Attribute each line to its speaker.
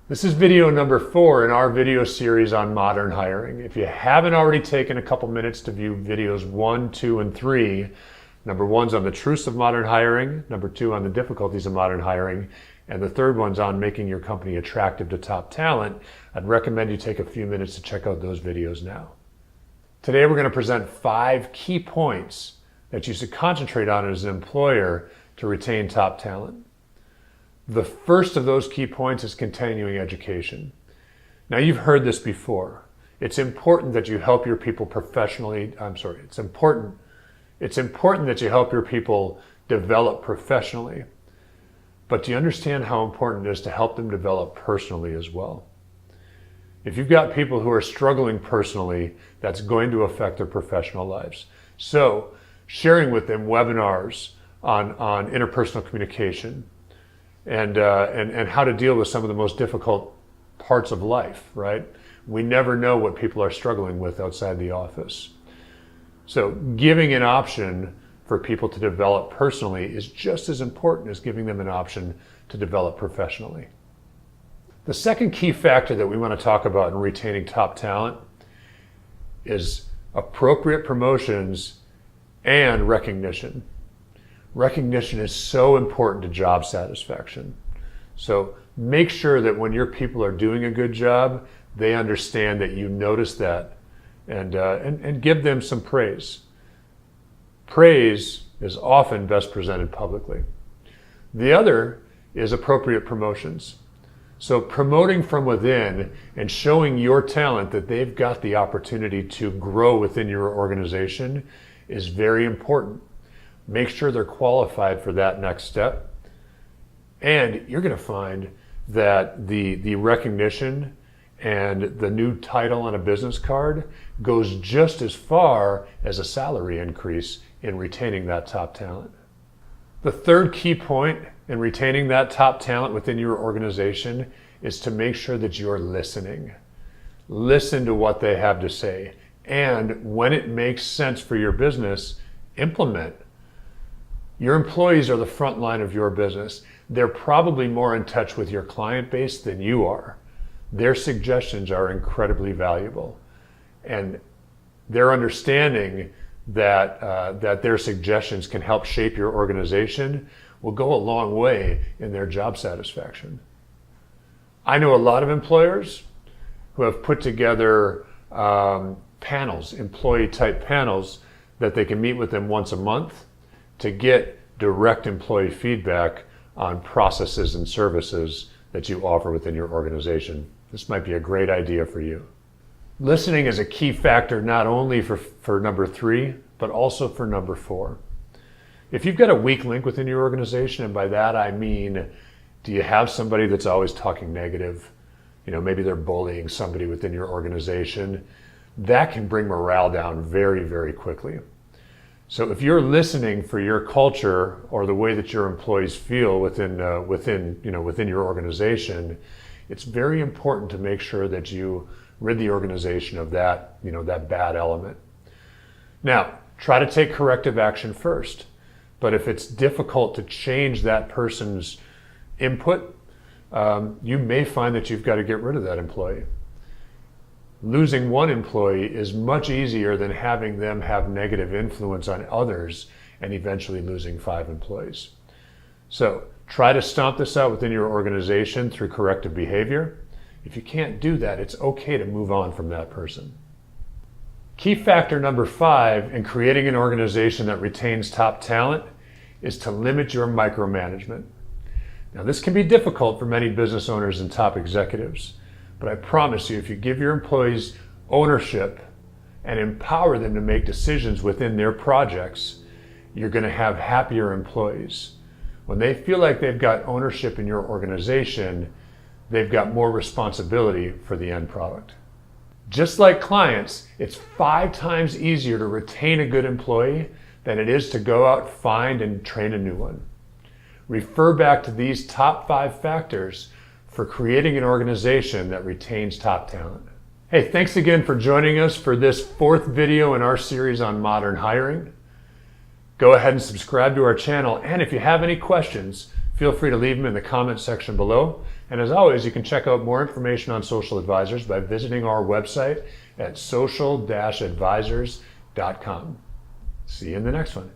Speaker 1: This is video number 4 in our video series on modern hiring. If you haven't already taken a couple minutes to view videos 1, 2, and 3, number 1's on the truths of modern hiring, number 2 on the difficulties of modern hiring, and the third one's on making your company attractive to top talent, I'd recommend you take a few minutes to check out those videos now. Today we're going to present 5 key points that you should concentrate on as an employer to retain top talent. The first of those key points is continuing education. Now, you've heard this before. It's important that you help your people it's important that you help your people develop professionally. But do you understand how important it is to help them develop personally as well? If you've got people who are struggling personally, that's going to affect their professional lives. So, sharing with them webinars on interpersonal communication, and how to deal with some of the most difficult parts of life, right? We never know what people are struggling with outside the office. So giving an option for people to develop personally is just as important as giving them an option to develop professionally. The second key factor that we want to talk about in retaining top talent is appropriate promotions and recognition. Recognition is so important to job satisfaction. So make sure that when your people are doing a good job, they understand that you notice that and give them some praise. Praise is often best presented publicly. The other is appropriate promotions. So promoting from within and showing your talent that they've got the opportunity to grow within your organization is very important. Make sure they're qualified for that next step. And you're going to find that the recognition and the new title on a business card goes just as far as a salary increase in retaining that top talent. The third key point in retaining that top talent within your organization is to make sure that you're listening. Listen to what they have to say. And when it makes sense for your business, implement. Your employees are the front line of your business. They're probably more in touch with your client base than you are. Their suggestions are incredibly valuable. And their understanding that their suggestions can help shape your organization will go a long way in their job satisfaction. I know a lot of employers who have put together panels, employee type panels, that they can meet with them once a month to get direct employee feedback on processes and services that you offer within your organization. This might be a great idea for you. Listening is a key factor not only for number 3, but also for number 4. If you've got a weak link within your organization, and by that I mean, do you have somebody that's always talking negative? Maybe they're bullying somebody within your organization. That can bring morale down very, very quickly. So if you're listening for your culture or the way that your employees feel within your organization, it's very important to make sure that you rid the organization of that bad element. Now, try to take corrective action first. But if it's difficult to change that person's input, you may find that you've got to get rid of that employee. Losing one employee is much easier than having them have negative influence on others and eventually losing 5 employees. So try to stomp this out within your organization through corrective behavior. If you can't do that, it's okay to move on from that person. Key factor number 5 in creating an organization that retains top talent is to limit your micromanagement. Now, this can be difficult for many business owners and top executives. But I promise you, if you give your employees ownership and empower them to make decisions within their projects, you're going to have happier employees. When they feel like they've got ownership in your organization, they've got more responsibility for the end product. Just like clients, it's 5 times easier to retain a good employee than it is to go out, find, and train a new one. Refer back to these top 5 factors for creating an organization that retains top talent. Hey, thanks again for joining us for this 4th video in our series on modern hiring. Go ahead and subscribe to our channel, and if you have any questions, feel free to leave them in the comment section below. And as always, you can check out more information on social advisors by visiting our website at social-advisors.com. See you in the next one.